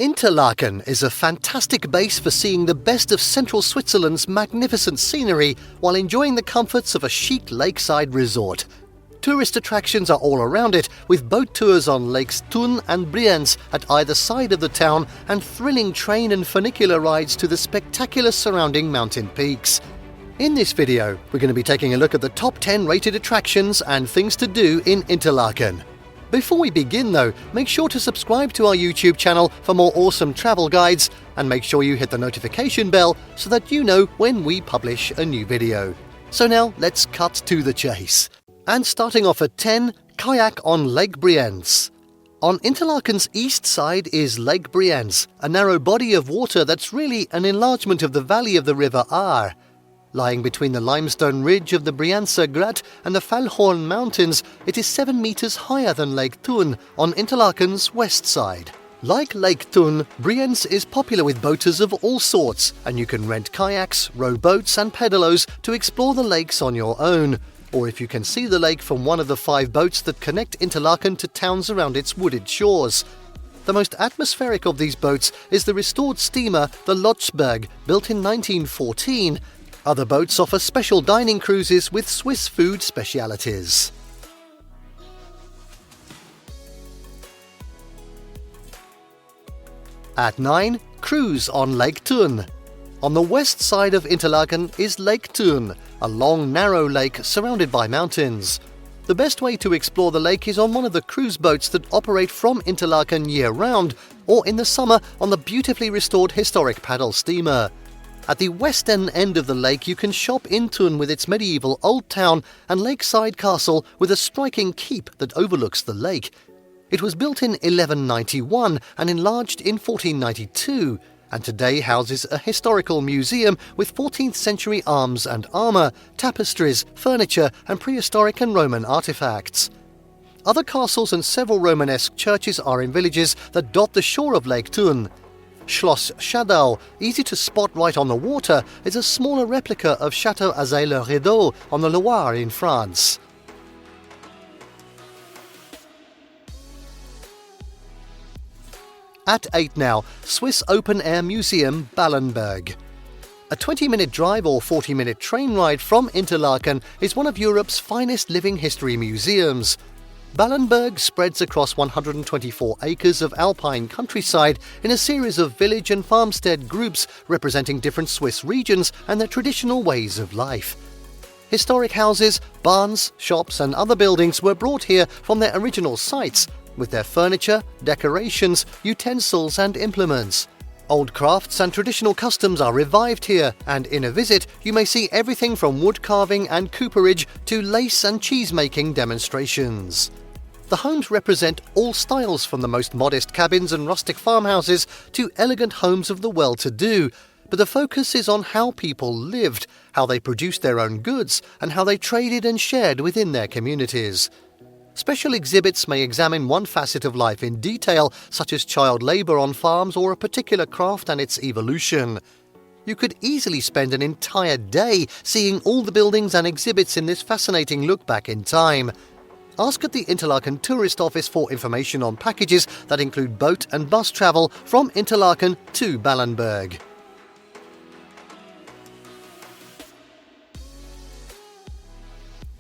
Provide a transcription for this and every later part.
Interlaken is a fantastic base for seeing the best of central Switzerland's magnificent scenery while enjoying the comforts of a chic lakeside resort. Tourist attractions are all around it, with boat tours on lakes Thun and Brienz at either side of the town and thrilling train and funicular rides to the spectacular surrounding mountain peaks. In this video, we're going to be taking a look at the top 10 rated attractions and things to do in Interlaken. Before we begin though, make sure to subscribe to our YouTube channel for more awesome travel guides, and make sure you hit the notification bell so that you know when we publish a new video. So now let's cut to the chase. And starting off at 10, kayak on Lake Brienz. On Interlaken's east side is Lake Brienz, a narrow body of water that's really an enlargement of the valley of the river Aar. Lying between the limestone ridge of the Brienzer Grat and the Fallhorn Mountains, it is 7 meters higher than Lake Thun on Interlaken's west side. Like Lake Thun, Brienz is popular with boaters of all sorts, and you can rent kayaks, row boats and pedalos to explore the lakes on your own, or if you can see the lake from one of the 5 boats that connect Interlaken to towns around its wooded shores. The most atmospheric of these boats is the restored steamer the Lotsberg, built in 1914. Other boats offer special dining cruises with Swiss food specialities. At 9, cruise on Lake Thun. On the west side of Interlaken is Lake Thun, a long, narrow lake surrounded by mountains. The best way to explore the lake is on one of the cruise boats that operate from Interlaken year-round, or in the summer on the beautifully restored historic paddle steamer. At the western end of the lake you can shop in Thun with its medieval old town and lakeside castle with a striking keep that overlooks the lake. It was built in 1191 and enlarged in 1492, and today houses a historical museum with 14th century arms and armour, tapestries, furniture and prehistoric and Roman artefacts. Other castles and several Romanesque churches are in villages that dot the shore of Lake Thun. Schloss Schadau, easy to spot right on the water, is a smaller replica of Château Azay-le-Rideau on the Loire in France. At 8 now, Swiss Open Air Museum Ballenberg. A 20-minute drive or 40-minute train ride from Interlaken is one of Europe's finest living history museums. Ballenberg spreads across 124 acres of alpine countryside in a series of village and farmstead groups representing different Swiss regions and their traditional ways of life. Historic houses, barns, shops and other buildings were brought here from their original sites, with their furniture, decorations, utensils and implements. Old crafts and traditional customs are revived here, and in a visit you may see everything from wood carving and cooperage to lace and cheese-making demonstrations. The homes represent all styles, from the most modest cabins and rustic farmhouses to elegant homes of the well-to-do, but the focus is on how people lived, how they produced their own goods, and how they traded and shared within their communities. Special exhibits may examine one facet of life in detail, such as child labour on farms or a particular craft and its evolution. You could easily spend an entire day seeing all the buildings and exhibits in this fascinating look back in time. Ask at the Interlaken Tourist Office for information on packages that include boat and bus travel from Interlaken to Ballenberg.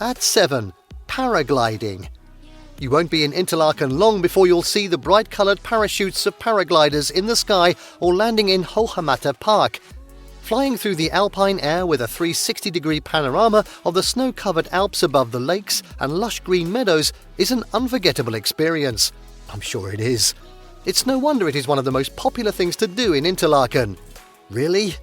At 7, paragliding. You won't be in Interlaken long before you'll see the bright-coloured parachutes of paragliders in the sky or landing in Höhematte Park. Flying through the alpine air with a 360-degree panorama of the snow-covered Alps above the lakes and lush green meadows is an unforgettable experience. I'm sure it is. It's no wonder it is one of the most popular things to do in Interlaken. Really?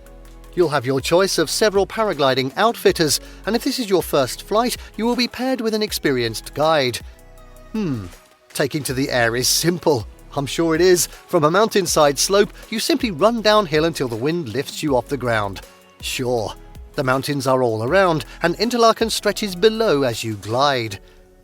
You'll have your choice of several paragliding outfitters, and if this is your first flight, you will be paired with an experienced guide. Taking to the air is simple. I'm sure it is. From a mountainside slope, you simply run downhill until the wind lifts you off the ground. Sure, the mountains are all around, and Interlaken stretches below as you glide.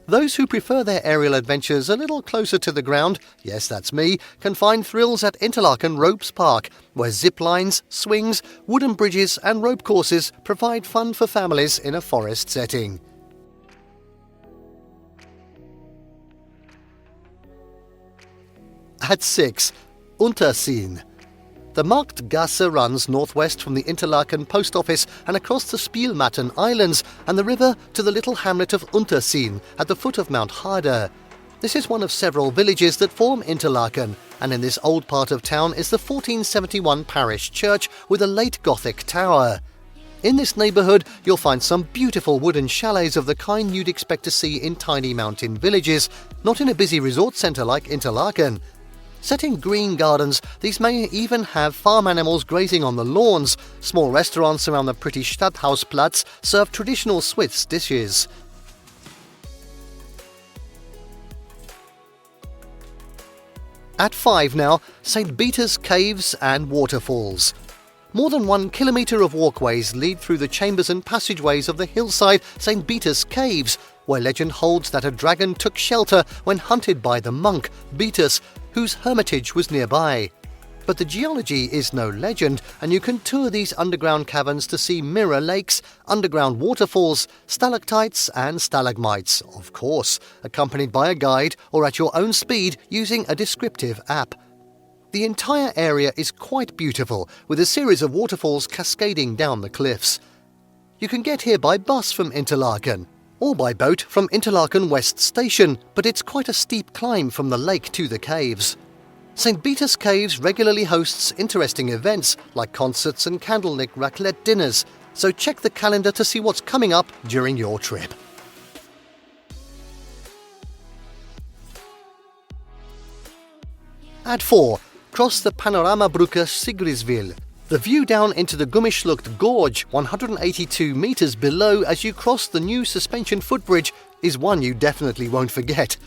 Those who prefer their aerial adventures a little closer to the ground, yes, that's me, can find thrills at Interlaken Ropes Park, where zip lines, swings, wooden bridges and rope courses provide fun for families in a forest setting. At 6. Unterseen. The Marktgasse runs northwest from the Interlaken post office and across the Spielmatten Islands and the river to the little hamlet of Unterseen at the foot of Mount Harder. This is one of several villages that form Interlaken, and in this old part of town is the 1471 parish church with a late Gothic tower. In this neighbourhood you'll find some beautiful wooden chalets of the kind you'd expect to see in tiny mountain villages, not in a busy resort centre like Interlaken. Set in green gardens, these may even have farm animals grazing on the lawns. Small restaurants around the pretty Stadthausplatz serve traditional Swiss dishes. At 5 now, St. Beatus Caves and Waterfalls. More than 1 kilometre of walkways lead through the chambers and passageways of the hillside St. Beatus Caves, where legend holds that a dragon took shelter when hunted by the monk, Beatus, whose hermitage was nearby. But the geology is no legend, and you can tour these underground caverns to see mirror lakes, underground waterfalls, stalactites and stalagmites, of course, accompanied by a guide or at your own speed using a descriptive app. The entire area is quite beautiful, with a series of waterfalls cascading down the cliffs. You can get here by bus from Interlaken, or by boat from Interlaken West Station, but it's quite a steep climb from the lake to the caves. St. Beatus Caves regularly hosts interesting events like concerts and candlelit raclette dinners, so check the calendar to see what's coming up during your trip. At 4, cross the Panoramabrücke Sigriswil. The view down into the Gummischlucht Gorge, 182 metres below as you cross the new suspension footbridge, is one you definitely won't forget.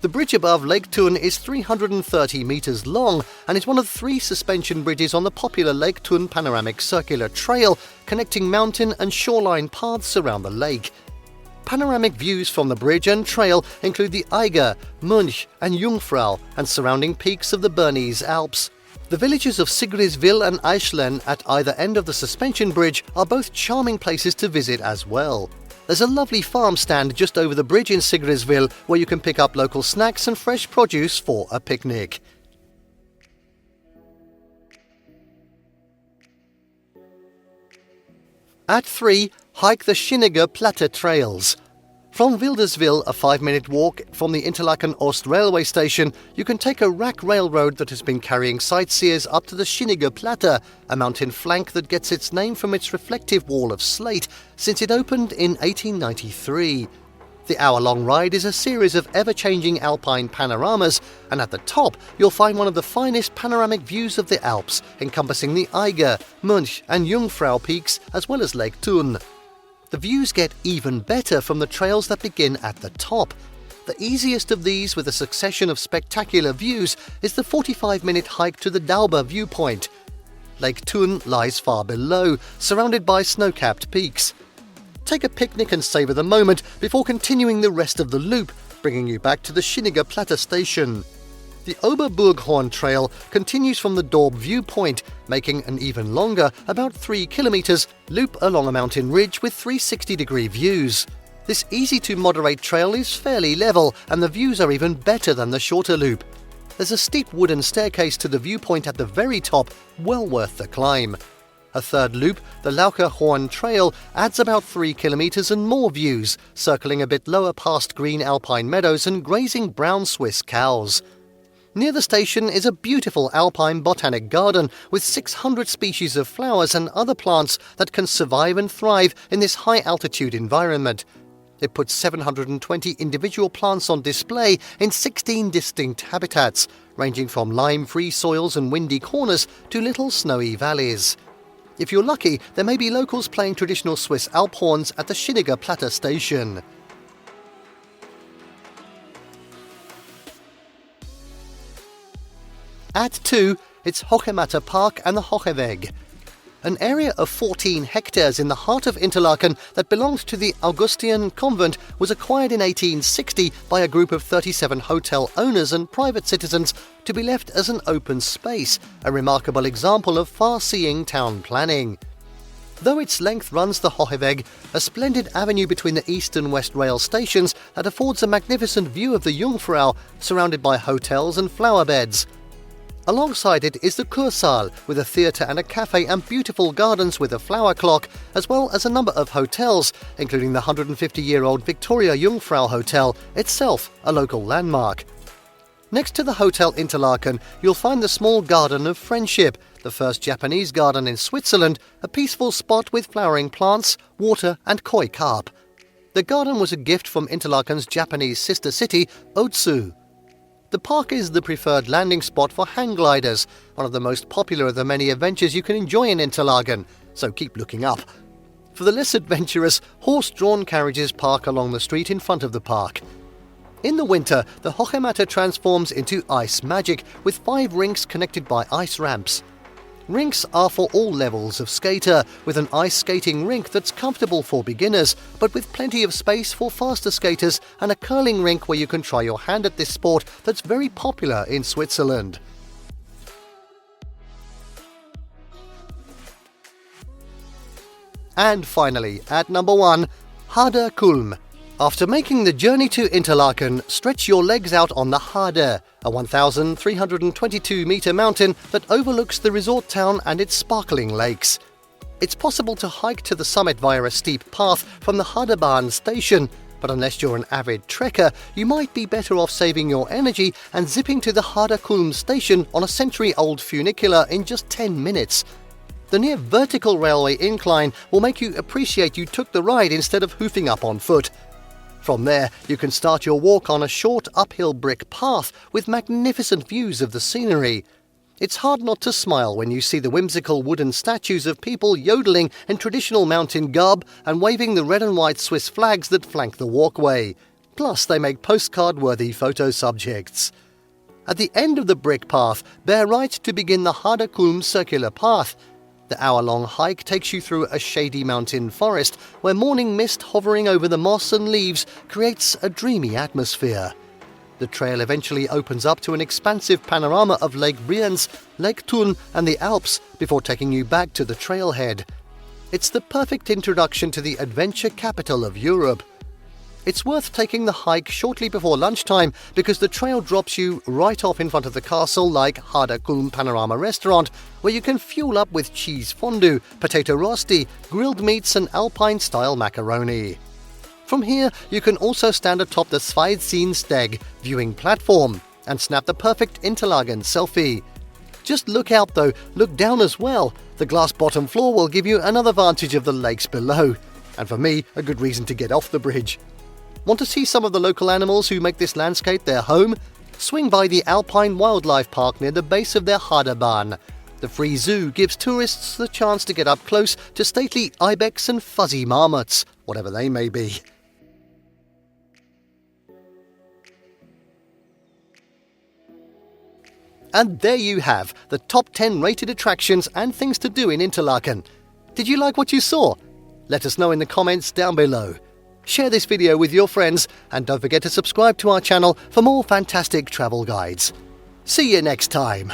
The bridge above Lake Thun is 330 metres long and is one of 3 suspension bridges on the popular Lake Thun panoramic circular trail connecting mountain and shoreline paths around the lake. Panoramic views from the bridge and trail include the Eiger, Mönch and Jungfrau and surrounding peaks of the Bernese Alps. The villages of Sigriswil and Eichlen at either end of the suspension bridge are both charming places to visit as well. There's a lovely farm stand just over the bridge in Sigriswil where you can pick up local snacks and fresh produce for a picnic. At 3, hike the Schynige Platte trails. From Wilderswil, a 5-minute walk from the Interlaken Ost railway station, you can take a rack railroad that has been carrying sightseers up to the Schynige Platte, a mountain flank that gets its name from its reflective wall of slate since it opened in 1893. The hour-long ride is a series of ever-changing alpine panoramas, and at the top you'll find one of the finest panoramic views of the Alps, encompassing the Eiger, Mönch and Jungfrau peaks as well as Lake Thun. The views get even better from the trails that begin at the top. The easiest of these, with a succession of spectacular views, is the 45-minute hike to the Dauber viewpoint. Lake Thun lies far below, surrounded by snow-capped peaks. Take a picnic and savour the moment before continuing the rest of the loop, bringing you back to the Schynige Platte station. The Oberburghorn Trail continues from the Dorp viewpoint, making an even longer, about 3 kilometres, loop along a mountain ridge with 360-degree views. This easy-to-moderate trail is fairly level, and the views are even better than the shorter loop. There's a steep wooden staircase to the viewpoint at the very top, well worth the climb. A third loop, the Laucherhorn Trail, adds about 3 kilometres and more views, circling a bit lower past green alpine meadows and grazing brown Swiss cows. Near the station is a beautiful alpine botanic garden with 600 species of flowers and other plants that can survive and thrive in this high-altitude environment. It puts 720 individual plants on display in 16 distinct habitats, ranging from lime-free soils and windy corners to little snowy valleys. If you're lucky, there may be locals playing traditional Swiss Alp horns at the Schynige Platte station. At 2, it's Höhematte Park and the Höheweg. An area of 14 hectares in the heart of Interlaken that belonged to the Augustinian convent was acquired in 1860 by a group of 37 hotel owners and private citizens to be left as an open space, a remarkable example of far-seeing town planning. Though its length runs the Höheweg, a splendid avenue between the east and west rail stations that affords a magnificent view of the Jungfrau, surrounded by hotels and flower beds. Alongside it is the Kursaal, with a theatre and a cafe and beautiful gardens with a flower clock, as well as a number of hotels, including the 150-year-old Victoria Jungfrau Hotel, itself a local landmark. Next to the Hotel Interlaken, you'll find the small Garden of Friendship, the first Japanese garden in Switzerland, a peaceful spot with flowering plants, water and koi carp. The garden was a gift from Interlaken's Japanese sister city, Otsu. The park is the preferred landing spot for hang gliders, one of the most popular of the many adventures you can enjoy in Interlaken, so keep looking up. For the less adventurous, horse-drawn carriages park along the street in front of the park. In the winter, the Höhematte transforms into ice magic, with 5 rinks connected by ice ramps. Rinks are for all levels of skater, with an ice skating rink that's comfortable for beginners, but with plenty of space for faster skaters, and a curling rink where you can try your hand at this sport that's very popular in Switzerland. And finally, at number 1, Harder Kulm. After making the journey to Interlaken, stretch your legs out on the Harder, a 1,322-metre mountain that overlooks the resort town and its sparkling lakes. It's possible to hike to the summit via a steep path from the Harderbahn station, but unless you're an avid trekker, you might be better off saving your energy and zipping to the Harder Kulm station on a century-old funicular in just 10 minutes. The near vertical railway incline will make you appreciate you took the ride instead of hoofing up on foot. From there, you can start your walk on a short uphill brick path with magnificent views of the scenery. It's hard not to smile when you see the whimsical wooden statues of people yodeling in traditional mountain garb and waving the red and white Swiss flags that flank the walkway. Plus, they make postcard-worthy photo subjects. At the end of the brick path, bear right to begin the Harder Kulm circular path. The hour-long hike takes you through a shady mountain forest where morning mist hovering over the moss and leaves creates a dreamy atmosphere. The trail eventually opens up to an expansive panorama of Lake Brienz, Lake Thun and the Alps before taking you back to the trailhead. It's the perfect introduction to the adventure capital of Europe. It's worth taking the hike shortly before lunchtime because the trail drops you right off in front of the castle-like Harder Kulm Panorama restaurant, where you can fuel up with cheese fondue, potato rosti, grilled meats and alpine-style macaroni. From here, you can also stand atop the Zweitziensteg viewing platform and snap the perfect Interlaken selfie. Just look out though, look down as well. The glass bottom floor will give you another vantage of the lakes below. And for me, a good reason to get off the bridge. Want to see some of the local animals who make this landscape their home? Swing by the Alpine Wildlife Park near the base of their Harderbahn. The free zoo gives tourists the chance to get up close to stately ibex and fuzzy marmots, whatever they may be. And there you have the top 10 rated attractions and things to do in Interlaken. Did you like what you saw? Let us know in the comments down below. Share this video with your friends and don't forget to subscribe to our channel for more fantastic travel guides. See you next time!